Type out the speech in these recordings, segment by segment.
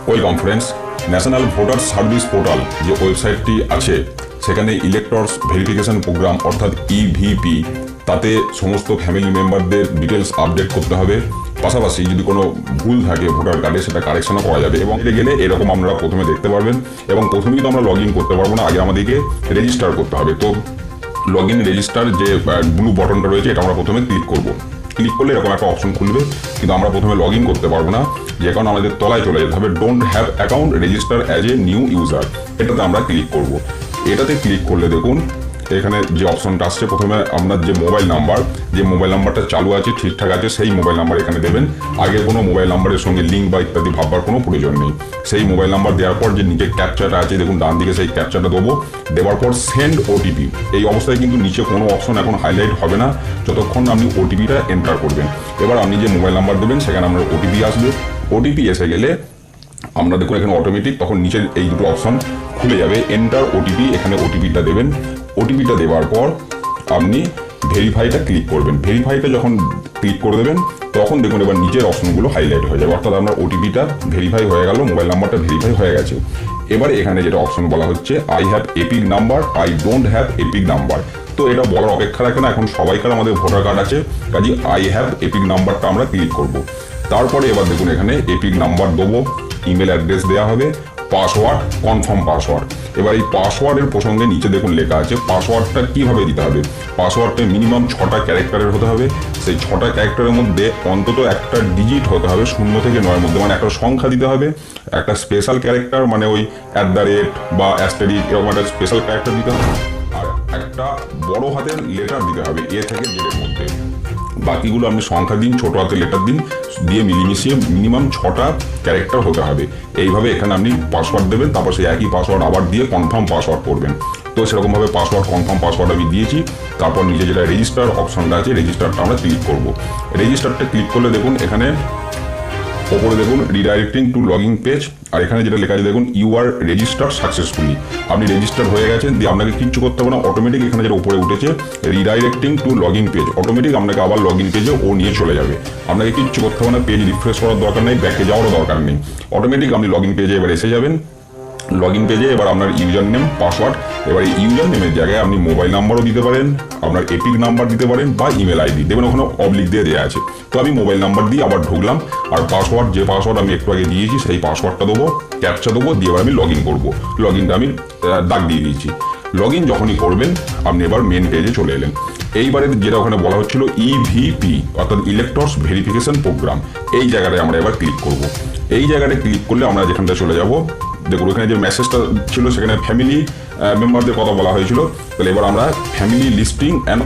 Welcome friends. National voter service portal যে ওয়েবসাইটটি আছে সেখানে ইলেক্টরস ভেরিফিকেশন প্রোগ্রাম অর্থাৎ ইভিপি, তাতে সমস্ত ফ্যামিলি মেম্বারদের ডিটেলস আপডেট করতে হবে। পাশাপাশি যদি কোনো ভুল থাকে ভোটার কার্ডে সেটা কারেকশনও করা যাবে এবং এটা গেলে এরকম আপনারা প্রথমে দেখতে পারবেন। এবং প্রথমেই তো আমরা লগ ইন করতে পারবো না, আগে আমাদেরকে রেজিস্টার করতে হবে। তো লগ ইন রেজিস্টার যে ব্লু বটনটা রয়েছে এটা আমরা প্রথমে ক্লিক করব। ক্লিক করলে এরকম একটা অপশন খুলবে, কিন্তু আমরা প্রথমে লগ ইন করতে পারবো না, যে কারণে আমাদের তলায় চলে যেতে হবে don't have account register as a new user, এটাতে আমরা ক্লিক করব। এটাতে ক্লিক করলে দেখুন এখানে যে অপশনটা আসছে, প্রথমে আপনার যে মোবাইল নাম্বারটা চালু আছে ঠিকঠাক আছে সেই মোবাইল নাম্বার এখানে দেবেন। আগে কোনো মোবাইল নাম্বারের সঙ্গে লিঙ্ক বা ইত্যাদি ভাববার কোনো প্রয়োজন নেই। সেই মোবাইল নাম্বার দেওয়ার পর যে নিচে ক্যাপচাটা আছে দেখুন ডান দিকে, সেই ক্যাপচাটা দেবো। দেওয়ার পর সেন্ড ওটিপি। এই অবস্থায় কিন্তু নিচে কোনো অপশন এখন হাইলাইট হবে না যতক্ষণ আপনি ওটিপিটা এন্টার করবেন। এবার আপনি যে মোবাইল নাম্বার দেবেন সেখানে আপনার ওটিপি আসবে। ওটিপি এসে গেলে আমরা দেখুন এখানে অটোমেটিক তখন নিচের এই দুটো অপশন খুলে যাবে। এন্টার ওটিপি, এখানে ওটিপিটা দেবেন। ওটিপিটা দেওয়ার পর আপনি ভেরিফাইটা ক্লিক করবেন। ভেরিফাইটা যখন ক্লিক করে দেবেন তখন দেখুন এবার নিচের অপশনগুলো হাইলাইট হয়ে যাবে, অর্থাৎ আপনার ওটিপিটা ভেরিফাই হয়ে গেল, মোবাইল নাম্বারটা ভেরিফাই হয়ে গেছে। এবারে এখানে যেটা অপশন বলা হচ্ছে I have epic number, I don't have epic number. তো এটা বলার অপেক্ষা রাখে না, এখন সবাইকার আমাদের ভোটার কার্ড আছে, কাজে আই হ্যাভ এপিক নাম্বারটা আমরা ক্লিক করব। তারপরে এবার দেখুন এখানে এপিক নাম্বার দেবো, ইমেল অ্যাড্রেস দেওয়া হবে, পাসওয়ার্ড, কনফার্ম পাসওয়ার্ড। এবার এই পাসওয়ার্ডের প্রসঙ্গে নিচে দেখুন লেখা আছে পাসওয়ার্ডটা কিভাবে দিতে হবে। পাসওয়ার্ডটা মিনিমাম 6টা ক্যারেক্টারের হতে হবে। সেই 6টা ক্যারেক্টারের মধ্যে অন্তত একটা ডিজিট হতে হবে 0 থেকে 9-এর মধ্যে, মানে একটা সংখ্যা দিতে হবে, একটা স্পেশাল ক্যারেক্টার মানে ওই @ বা অ্যাস্টেরিক এরকম একটা স্পেশাল ক্যারেক্টার দিতে হবে, আর একটা বড় হাতের লেটার দিতে হবে এ থেকে জেডের মধ্যে। বাকিগুলো আপনি সংখ্যা দিন, ছোট হাতের লেটার দিন, দিয়ে মিলিমিশিয়ে মিনিমাম 6টা ক্যারেক্টার হতে হবে। এইভাবে এখানে আপনি পাসওয়ার্ড দেবেন, তারপর সেই একই পাসওয়ার্ড আবার দিয়ে কনফার্ম পাসওয়ার্ড করবেন। তো সেরকমভাবে পাসওয়ার্ড, কনফার্ম পাসওয়ার্ড আমি দিয়েছি। তারপর নিচে যেটা রেজিস্টার অপশনটা আছে রেজিস্টারটা আমরা ক্লিক করব। রেজিস্টারটা ক্লিক করলে দেখুন এখানে ওপরে দেখুন রিডাইরেক্টিং টু লগইন পেজ, আর এখানে যেটা লেখা আছে দেখুন ইউ আর রেজিস্টার সাকসেসফুলি। আপনি রেজিস্টার হয়ে গেছেন, দিয়ে আপনাকে কিচ্ছু করতে হবে না, অটোমেটিক এখানে যেটা উপরে উঠেছে redirecting to login page, automatic আপনাকে আবার লগইন পেজে ও নিয়ে চলে যাবে। আপনাকে কিচ্ছু করতে হবে না, পেজ রিফ্রেশ করার দরকার নেই, ব্যাকে যাওয়ারও দরকার নেই, অটোমেটিক আপনি লগইন পেজে এবার এসে যাবেন। লগইন পেজে এবার আপনার ইউজার নেম, পাসওয়ার্ড, এবার এই ইউজার নেমের জায়গায় আপনি মোবাইল নাম্বারও দিতে পারেন, আপনার এপিক নাম্বার দিতে পারেন বা ইমেল আইডি দেবেন, ওখানে অবলিক দিয়ে দেওয়া আছে। তো আমি মোবাইল নাম্বার দিয়ে আবার ঢুকলাম, আর পাসওয়ার্ড যে পাসওয়ার্ড আমি একটু আগে দিয়েছি সেই পাসওয়ার্ডটা দেবো, ক্যাপচা দেবো, দিয়ে এবার আমি লগ ইন করবো। লগ ইনটা আমি দাগ দিয়ে দিয়েছি। লগ ইন যখনই করবেন আপনি এবার মেন পেজে চলে এলেন। এইবারে যেটা ওখানে বলা হচ্ছিল ইভিপি অর্থাৎ ইলেক্টরস ভেরিফিকেশন প্রোগ্রাম, এই জায়গাটায় আমরা এবার ক্লিক করব। এই জায়গাটায় ক্লিক করলে আমরা যেখানটা চলে যাব, দেখুন ওখানে যে মেসেজটা ছিল সেখানে ফ্যামিলি মেম্বারদের কথা বলা হয়েছিল। তাহলে এবার আমরা ফ্যামিলি লিস্টিং অ্যান্ড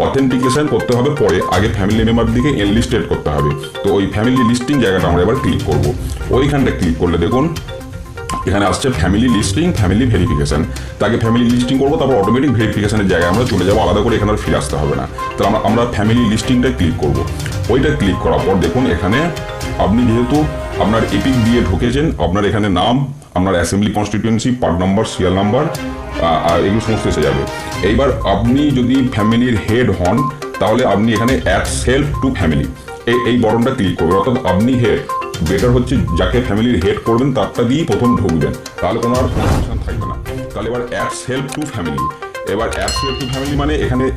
অথেন্টিকেশন করতে হবে পরে, আগে ফ্যামিলি মেম্বারদিকে এনলিস্টেড করতে হবে। তো ওই ফ্যামিলি লিস্টিং জায়গাটা আমরা এবার ক্লিক করব। ওইখানটা ক্লিক করলে দেখুন এখানে আসছে ফ্যামিলি লিস্টিং, ফ্যামিলি ভেরিফিকেশন। তাকে ফ্যামিলি লিস্টিং করবো, তারপর অটোমেটিক ভেরিফিকেশনের জায়গায় আমরা চলে যাবো, আলাদা করে এখানে আর ফিরে আসতে হবে না। তো আমরা ফ্যামিলি লিস্টিংটা ক্লিক করব। ওইটা ক্লিক করার পর দেখুন এখানে আপনি যেহেতু আপনার এপিক দিয়ে ঢুকেছেন, আপনার এখানে নাম, আপনার assembly constituency, part number, serial number, আর এগুলো সমস্ত এসে যাবে। এইবার আপনি যদি ফ্যামিলির হেড হন তাহলে আপনি এখানে অ্যাড সেলফ টু ফ্যামিলি এই বটনটা ক্লিক করবেন, অর্থাৎ আপনি হেড, বেটার হচ্ছে যাকে ফ্যামিলির হেড করবেন তারটা দিয়েই প্রথম ঢুকবেন, তাহলে কোনো আর কনফিউশন থাকবে না। তাহলে এবার অ্যাড সেলফ টু ফ্যামিলি। এবার অ্যাড সেলফ টু ফ্যামিলি মানে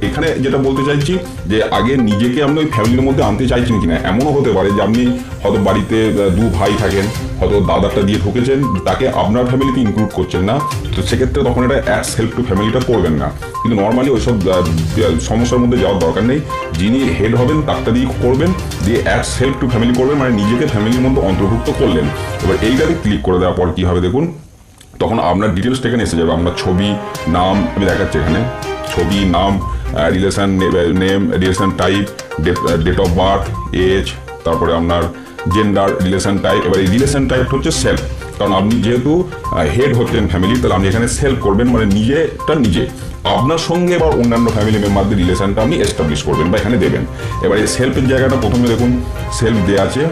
এখানে যেটা বলতে চাইছি যে আগে নিজেকে আপনি ওই ফ্যামিলির মধ্যে আনতে চাইছেন কিনা। এমনও হতে পারে যে আপনি হয়তো বাড়িতে 2 ভাই থাকেন, হয়তো দাদাটা দিয়ে ঢুকেছেন, তাকে আপনার ফ্যামিলিতে ইনক্লুড করছেন না, তো সেক্ষেত্রে তখন এটা অ্যাড সেলফ টু ফ্যামিলিটা করবেন না। কিন্তু নর্মালি ওইসব সমস্যার মধ্যে যাওয়ার দরকার নেই, যিনি হেড হবেন তারটা দিয়ে করবেন, দিয়ে অ্যাড সেলফ টু ফ্যামিলি করবেন, মানে নিজেকে ফ্যামিলির মধ্যে অন্তর্ভুক্ত করলেন। এবার এইটাকে ক্লিক করে দেওয়ার পর কী হবে দেখুন, তখন আপনার ডিটেলসটা এখানে এসে যাবে, আপনার ছবি, নাম, আমি দেখাচ্ছি এখানে ছবি, নাম, relation name, relation type, date of birth, age, তারপরে আপনার জেন্ডার, রিলেশন টাইপ। এবার এই রিলেশন টাইপটা হচ্ছে সেলফ, কারণ আপনি যেহেতু হেড হচ্ছেন ফ্যামিলির, তাহলে আপনি এখানে সেলফ করবেন, মানে নিজেটা নিজে, আপনার সঙ্গে বা অন্যান্য ফ্যামিলি মেম্বারদের রিলেশনটা আপনি এস্টাবলিশ করবেন বা এখানে দেবেন। এবার এই সেলফের জায়গাটা প্রথমে দেখুন সেলফ দেওয়া আছে,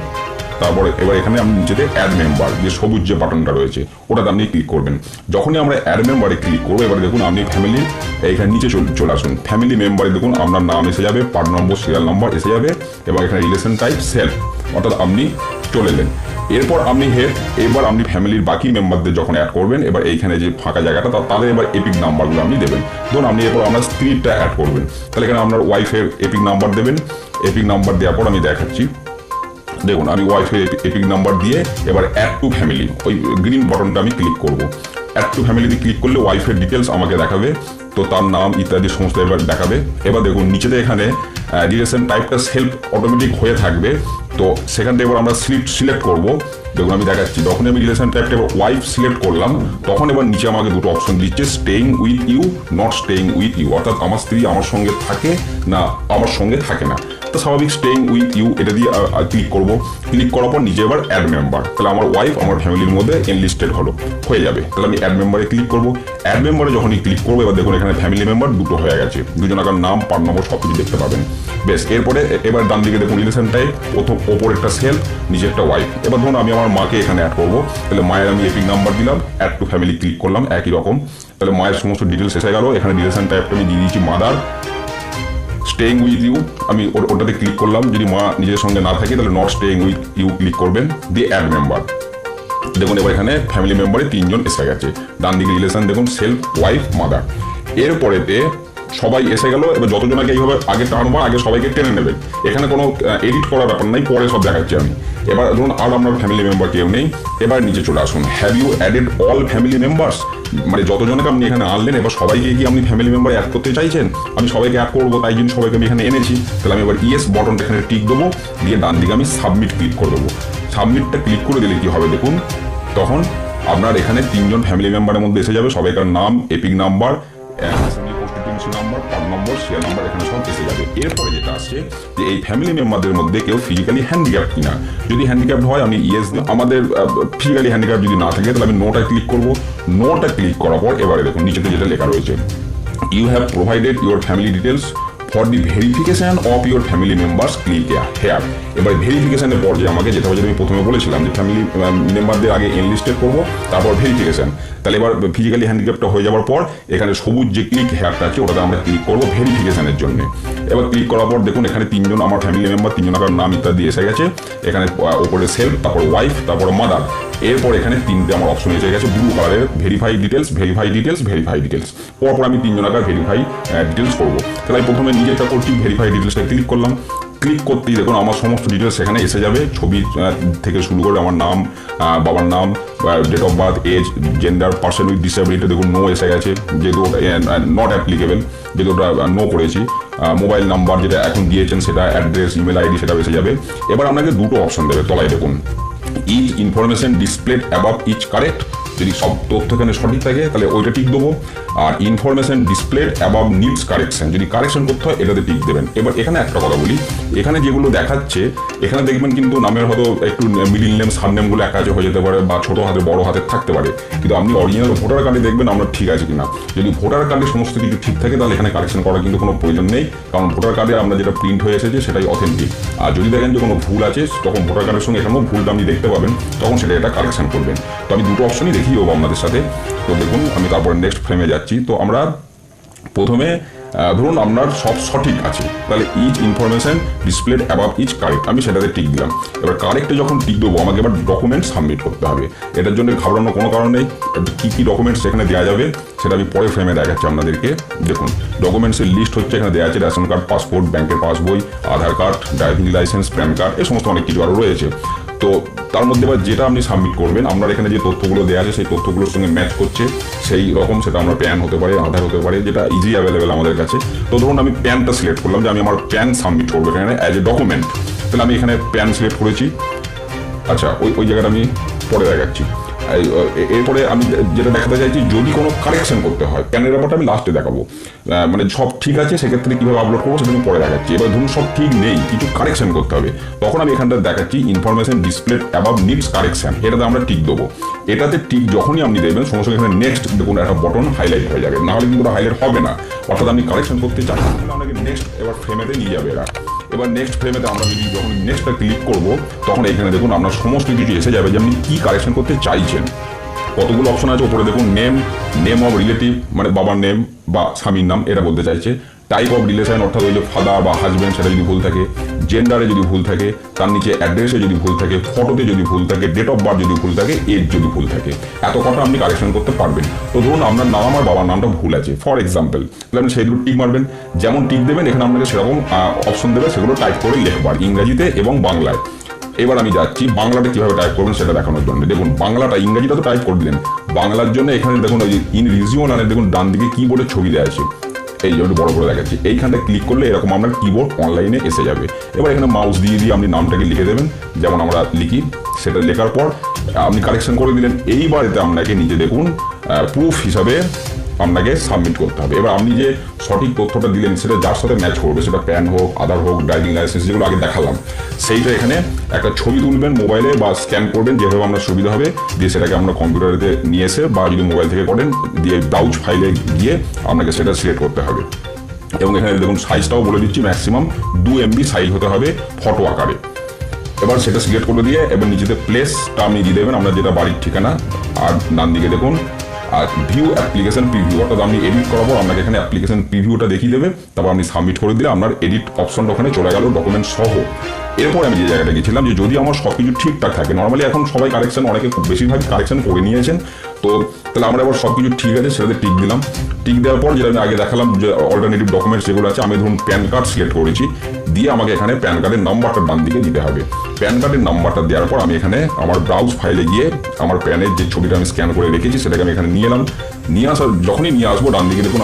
তারপরে এবার এখানে আপনি নিচেতে অ্যাড মেম্বার যে সবুজ যে বাটনটা রয়েছে ওটাতে আপনি ক্লিক করবেন। যখনই আমরা অ্যাড মেম্বারে ক্লিক করবো এবার দেখুন আপনি ফ্যামিলির এইখানে নিচে চলে আসুন, ফ্যামিলি মেম্বারে দেখুন আপনার নাম এসে যাবে, পার্ট নম্বর, সিরিয়াল নাম্বার এসে যাবে, এবং এখানে রিলেশন টাইপ সেলফ, অর্থাৎ আপনি চলে এলেন। এরপর আপনি এবার আপনি ফ্যামিলির বাকি মেম্বারদের যখন অ্যাড করবেন, এবার এইখানে যে ফাঁকা জায়গাটা তাহলে এবার এপিক নাম্বারগুলো আপনি দেবেন। ধরুন আপনি এরপর আপনার স্ত্রীরটা অ্যাড করবেন, তাহলে এখানে আপনার ওয়াইফের এপিক নাম্বার দেবেন। এপিক নাম্বার দেওয়ার পর আমি দেখাচ্ছি, দেখুন আমি ওয়াইফের এপিক নাম্বার দিয়ে এবার অ্যাড টু ফ্যামিলি, ওই গ্রিন বাটনটা আমি ক্লিক করব। অ্যাড টু ফ্যামিলিতে ক্লিক করলে ওয়াইফের ডিটেলস আমাকে দেখাবে, তো তার নাম ইত্যাদি সমস্ত এবার দেখাবে। এবার দেখুন নিচেতে এখানে রিলেশন টাইপটা সেলফ অটোমেটিক হয়ে থাকবে, তো সেখান থেকে এবার আমরা সিলেক্ট করব। দেখুন আমি দেখাচ্ছি, যখন আমি রিলেশন টাইপটা এবার ওয়াইফ সিলেক্ট করলাম, তখন এবার নিচে আমাকে দুটো অপশন দিচ্ছে, staying with you, not staying with you, অর্থাৎ আমার স্ত্রী আমার সঙ্গে থাকে না আমার সঙ্গে থাকে না। তো স্বাভাবিক স্টেইং উইথ ইউ এটা দিয়ে ক্লিক করব। ক্লিক করার পর নিচে এবার অ্যাড মেম্বার, তাহলে আমার ওয়াইফ আমার ফ্যামিলির মধ্যে এনলিস্টেড হয়ে যাবে। তাহলে আমি অ্যাড মেম্বারে ক্লিক করব। অ্যাড মেম্বারে যখনই ক্লিক করবো, এবার দেখুন এখানে ফ্যামিলি মেম্বার দুটো হয়ে গেছে, দুজনাকার নাম, পার নম্বর সব কিছু দেখতে পাবেন। বেশ, এরপরে এবার ডান দিকে দেখুন রিলেশন টাইপ, প্রথম ওপর একটা সেলফ, নিচে একটা ওয়াইফ। এবার ধরুন আমি আমার মাকে এখানে অ্যাড করবো, তাহলে মায়ের আমি এপিক নাম্বার দিলাম, অ্যাড টু ফ্যামিলি ক্লিক করলাম, একই রকম। তাহলে মায়ের সমস্ত ডিটেলস এসে গেল। এখানে রিলেশন টাইপটা আমি দিয়ে দিয়েছি মাদার। স্টেইং উইথ ইউ আমি ওটাতে ক্লিক করলাম, যদি মা নিজের সঙ্গে না থাকে তাহলে not staying with you click করবেন, দিয়ে অ্যাড মেম্বার। দেখুন এবার এখানে ফ্যামিলি মেম্বারে 3 জন এসে গেছে। ডান দিকে রিলেশন দেখুন সেলফ, ওয়াইফ, মাদার। এরপরেতে সবাই এসে গেল। এবার যতজনকে এইভাবে আগে টানবো, আগে সবাইকে টেনে নেবেন। এখানে কোনো এডিট করার ব্যাপার নাই, পরে সব দেখাচ্ছি আমি। এবার ধরুন আর আপনার ফ্যামিলি মেম্বার কেউ নেই, এবার নিচে চলে আসুন, have you added all family members, মানে যতজনকে আপনি এখানে আনলেন, এবার সবাইকে কি আপনি ফ্যামিলি মেম্বার অ্যাড করতে চাইছেন? আমি সবাইকে অ্যাড করবো, তাই জন্য সবাইকে আমি এখানে এনেছি। তাহলে আমি এবার ইয়েস বটনটা এখানে টিক দেবো, দিয়ে ডান দিকে আমি সাবমিট ক্লিক করে দেবো। সাবমিটটা ক্লিক করে দিলে কি হবে দেখুন, তখন আপনার এখানে 3 জন ফ্যামিলি মেম্বারের মধ্যে এসে যাবে, সবাইকার নাম, এপিক নাম্বার, নাম্বার, পার নম্বর, শেয়ার নাম্বার এখানে সব এসে যাবে। এরপরে যেটা আসছে যে এই ফ্যামিলি মেম্বারদের মধ্যে কেউ ফিজিক্যালি হ্যান্ডিক্যাপ কিনা, যদি হ্যান্ডিক্যাপ হয় আমি ইয়েস, আমাদের ফিজিক্যালি হ্যান্ডিক্যাপ যদি না থাকে তাহলে আমি নোটা ক্লিক করবো। নোটা ক্লিক করার পর এবারে দেখুন নিচেতে যেটা লেখা রয়েছে, you have provided your family details for the verification of your family members, click here. এবার ভেরিফিকেশনের পর যে আমাকে যেটা হচ্ছে আমি প্রথমে বলেছিলাম যে ফ্যামিলি মেম্বারদের আগে এনলিস্টেড করবো, তারপর ভেরিফিকেশন। তাহলে এবার ফিজিক্যালি হ্যান্ডিক্যাপটা হয়ে যাওয়ার পর এখানে সবুজ যে ক্লিক হেয়ারটা আছে ওটাতে আমরা ক্লিক করবো ভেরিফিকেশনের জন্য। এবার ক্লিক করার পর দেখুন এখানে 3 জন আমার ফ্যামিলি মেম্বার, 3 জনের নাম ইত্যাদি এসে গেছে। এখানে ওপরে সেলফ, তারপর ওয়াইফ, তারপর মাদার। এরপর এখানে 3টে আমার অপশন এসে গেছে ব্লু কালারের, verify details, verify details, verify details. পরপর আমি 3 জনাকার ভেরিফাই ডিটেলস করবো। তাহলে আমি প্রথমে নিজেরটা করছি, ভেরিফাই ডিটেলসটা ক্লিক করলাম। ক্লিক করতেই দেখুন আমার সমস্ত ডিটেলস এখানে এসে যাবে, ছবি থেকে শুরু করে আমার নাম, বাবার নাম, date of birth, age, gender, person with disability, দেখুন নো এসে গেছে, যেহেতু ওটা নট অ্যাপ্লিকেবল, যেহেতু ওটা নো করেছি। মোবাইল নাম্বার যেটা এখন দিয়েছেন সেটা, অ্যাড্রেস, ইমেল আইডি সেটা এসে যাবে। এবার আপনাকে দুটো অপশন দেবে তলায় দেখুন, each information displayed above is correct, যদি সব তথ্য এখানে সঠিক থাকে তাহলে ওইটা টিক দেবো। আর information displayed above needs correction, যদি কারেকশন করতে হয় এটাতে টিক দেবেন। এবার এখানে একটা কথা বলি, এখানে যেগুলো দেখাচ্ছে এখানে দেখবেন কিন্তু নামের হয়তো একটু মিডিল নেম, সারনেমগুলো এক কাজে হয়ে যেতে পারে, বা ছোটো হাতে বড় হাতের থাকতে পারে, কিন্তু আপনি অরিজিনাল ভোটার কার্ডে দেখবেন আমরা ঠিক আছে কিনা। যদি ভোটার কার্ডে সমস্ত কিছু ঠিক থাকে তাহলে এখানে কারেকশন করার কিন্তু কোনো প্রয়োজন নেই, কারণ ভোটার কার্ডে আমরা যেটা প্রিন্ট হয়ে এসেছে সেটাই অথেন্টিক। আর যদি দেখেন যে কোনো ভুল আছে তখন ভোটার কার্ডের সঙ্গে এখানেও ভুলটা আপনি দেখতে পাবেন, তখন সেটা এটা কারেকশন করবেন। তো আমি দুটো অপশনই দেখিয়ে দেবো আপনাদের সাথে। তো দেখুন আমি তারপরে নেক্সট ফ্রেমে যাচ্ছি। তো আমরা প্রথমে ধরুন আপনার সব সঠিক আছে, তাহলে each information displayed above is correct, আমি সেটাতে টিক দিলাম। এবার কারেক্টে যখন টিক দেবো আমাকে এবার ডকুমেন্ট সাবমিট করতে হবে। এটার জন্য ঘাবড়ানোর কোনো কারণ নেই, কী কী ডকুমেন্টস সেখানে দেওয়া যাবে সেটা আমি পরে ফ্রেমে দেখাচ্ছি আপনাদেরকে। দেখুন ডকুমেন্টসের লিস্ট হচ্ছে, এখানে দেওয়া আছে রেশন কার্ড, পাসপোর্ট, ব্যাংকের পাসবই, Aadhaar card, driving licence, PAN card, এই সমস্ত অনেক কিছু আরও রয়েছে। তো তার মধ্যে এবার যেটা আপনি সাবমিট করবেন, আপনার এখানে যে তথ্যগুলো দেওয়া আছে সেই তথ্যগুলোর সঙ্গে ম্যাচ করছে সেই রকম, সেটা আমরা প্যান হতে পারে, আধার হতে পারে, যেটা ইজি অ্যাভেলেবেল আমাদের কাছে। তো ধরুন আমি প্যানটা সিলেক্ট করলাম যে আমি আমার প্যান সাবমিট করবো এখানে অ্যাজ এ ডকুমেন্ট, তাহলে আমি এখানে প্যান সিলেক্ট করেছি। আচ্ছা ওই জায়গাটা আমি পরে দেখাচ্ছি। এরপরে আমি যেটা দেখাতে চাইছি, যদি কোনো কারেকশন করতে হয়, প্যানের ব্যাপারটা আমি লাস্টে দেখাবো। মানে সব ঠিক আছে সেক্ষেত্রে কীভাবে আপলোড করবো সেটা আমি পরে দেখাচ্ছি। এবার ধরুন সব ঠিক নেই, কিছু কারেকশন করতে হবে, তখন আমি এখানটা দেখাচ্ছি information displayed above needs correction, এটাতে আমরা টিক দেবো। এটাতে টিক যখনই আপনি দেবেন সঙ্গে সঙ্গে এখানে নেক্সট দেখুন একটা বটন হাইলাইট হয়ে যাবে, নাহলে কিন্তু ওটা হাইলাইট হবে না। অর্থাৎ আপনি কারেকশন করতে চান তাহলে আপনাকে নেক্সট এবার ফ্রেমেতে নিয়ে যাবে এরা। এবার নেক্সট ফ্রেমেতে আমরা যদি যখন নেক্সটটা ক্লিক করবো তখন এখানে দেখুন আপনার সমস্ত কিছু এসে যাবে যে আপনি কী কারেকশন করতে চাইছেন। কতগুলো অপশন আছে উপরে দেখুন, নেম অফ রিলেটিভ মানে বাবার নেম বা স্বামীর নাম এটা বলতে চাইছে, টাইপ অফ রিলেশন অর্থাৎ ওই যে ফাদার বা হাজব্যান্ড সেটা যদি ভুল থাকে, জেন্ডারে যদি ভুল থাকে, তার নিচে অ্যাড্রেসে যদি ভুল থাকে, ফটোতে যদি ভুল থাকে, ডেট অফ বার্থ যদি ভুল থাকে, এজ যদি ভুল থাকে, এত কটা আপনি কারেকশন করতে পারবেন। তো ধরুন আপনার নাম আর বাবার নামটা ভুল আছে ফর এক্সাম্পল, তাহলে আপনি সেইগুলো টিক মারবেন, যেমন টিক দেবেন এখানে আপনাকে সেরকম অপশন দেবে, সেগুলো টাইপ করে লিখবার ইংরেজিতে এবং বাংলায়। এবার আমি যাচ্ছি বাংলাটা কিভাবে টাইপ করবেন সেটা দেখানোর জন্য। দেখুন বাংলাটা, ইংরেজিটা তো টাইপ করে দিলেন, বাংলার জন্য এখানে দেখুন ওই যে ইন রিজিওন আর দেখুন ডান দিকে কিবোর্ডের ছবি দেওয়া আছে, এই জন্য বড় করে দেখাচ্ছি, এইখানটা ক্লিক করলে এরকম আপনার কিবোর্ড অনলাইনে এসে যাবে। এবার এখানে মাউস দিয়ে আপনি নামটাকে লিখে দেবেন, যেমন আমরা লিখি, সেটা লেখার পর আপনি কারেকশন করে দিলেন। এইবার এতে আপনাকে নিচে দেখুন প্রুফ হিসাবে আপনাকে সাবমিট করতে হবে। এবার আপনি যে সঠিক তথ্যটা দিলেন সেটা যার সাথে ম্যাচ করবে, সেটা প্যান হোক, আধার হোক, ড্রাইভিং লাইসেন্স যেগুলো আগে দেখালাম, সেইটা এখানে একটা ছবি তুলবেন মোবাইলে বা স্ক্যান করবেন, যেভাবে আপনার সুবিধা হবে, দিয়ে সেটাকে আমরা কম্পিউটারেতে নিয়ে এসে বা যদি মোবাইল থেকে করেন দিয়ে ব্রাউজ ফাইলে গিয়ে আপনাকে সেটা সিলেক্ট করতে হবে। এবং এখানে দেখুন সাইজটাও বলে দিচ্ছি, ম্যাক্সিমাম 2 MB সাইজ হতে হবে ফটো আকারে। এবার সেটা সিলেক্ট করে দিয়ে এবার নিচেতে প্লেসটা আপনি দিয়ে দেবেন আপনার যেটা বাড়ির ঠিকানা, আর ডান দিকে দেখুন আর ভিউ অ্যাপ্লিকেশন প্রিভিউ, অর্থাৎ আপনি এডিট করার পর আপনাকে এখানে অ্যাপ্লিকেশন প্রিভিউটা দেখিয়ে দেবে, তারপর আপনি সাবমিট করে দিলে আপনার এডিট অপশনটা ওখানে চলে গেল ডকুমেন্ট সহ। এরপর আমি যে জায়গাটা গেছিলাম যে যদি আমার সব কিছু ঠিকঠাক থাকে, নর্মালি এখন সবাই কারেকশন, অনেকে বেশিরভাগই কারেকশন করে নিয়েছেন, তো তাহলে আমরা এবার সব কিছু ঠিক আছে সেটাতে টিক দিলাম। টিক দেওয়ার পর যেটা আমি আগে দেখালাম যে অল্টারনেটিভ ডকুমেন্টস যেগুলো আছে, আমি ধরুন প্যান কার্ড সিলেক্ট করেছি, দিয়ে আমাকে এখানে প্যান কার্ডের নাম্বারটা ডান দিকে দিতে হবে। প্যান কার্ডের নাম্বারটা দেওয়ার পর আমি এখানে আমার ব্রাউজ ফাইলে গিয়ে আমার প্যানের যে ছবিটা আমি স্ক্যান করে রেখেছি সেটাকে আমি এখানে নিয়ে এলাম। নিয়ে আসার যখনই নিয়ে আসবো ডান দিকে দেখুন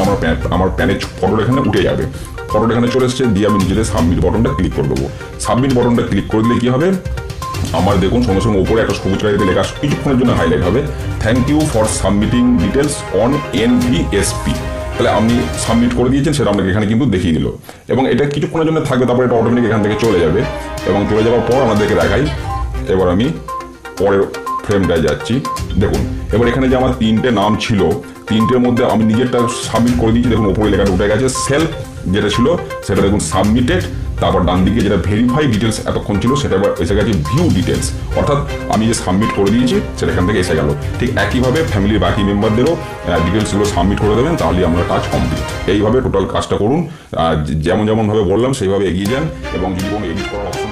আমার প্যানের ফটোটা এখানে উঠে যাবে, ফটোটা এখানে চলে এসছে, দিয়ে আমি নিজেদের সাবমিট বটনটা ক্লিক করে দেবো। সাবমিট বটনটা ক্লিক করে দিলে কি হবে, আমার দেখুন সঙ্গে সঙ্গে উপরে একটা সবুজ কালিতে লেখা কিছুক্ষণের জন্য হাইলাইট হবে, thank you for submitting details on NVSP। তাহলে আপনি সাবমিট করে দিয়েছেন সেটা আপনাকে এখানে কিন্তু দেখিয়ে দিল, এবং এটা কিছুক্ষণের জন্য থাকবে, তারপরে এটা অটোমেটিক এখান থেকে চলে যাবে। এবং চলে যাওয়ার পর আমাদেরকে দেখাই, এবার আমি পরের ফ্রেমটায় যাচ্ছি। দেখুন এবার এখানে যে আমার 3টে নাম ছিল, 3টের মধ্যে আমি নিজেরটা সাবমিট করে দিয়েছি, দেখুন উপরে লেখাটা উঠে গেছে, সেলফ যেটা ছিল সেটা দেখুন সাবমিটেড, তারপর ডান দিকে যেটা ভেরিফাই ডিটেলস এতক্ষণ ছিল সেটা এবার এসে গেছে ভিউ ডিটেলস, অর্থাৎ আমি যে সাবমিট করে দিয়েছি সেটা এখান থেকে এসে গেল। ঠিক একইভাবে ফ্যামিলির বাকি মেম্বারদেরও ডিটেলসগুলো সাবমিট করে দেবেন, তাহলে আমরা কাজ কমপ্লিট। এইভাবে টোটাল কাজটা করুন, যেমনভাবে বললাম সেইভাবে এগিয়ে যান, এবং যদি কোনো এডিট করার অপশন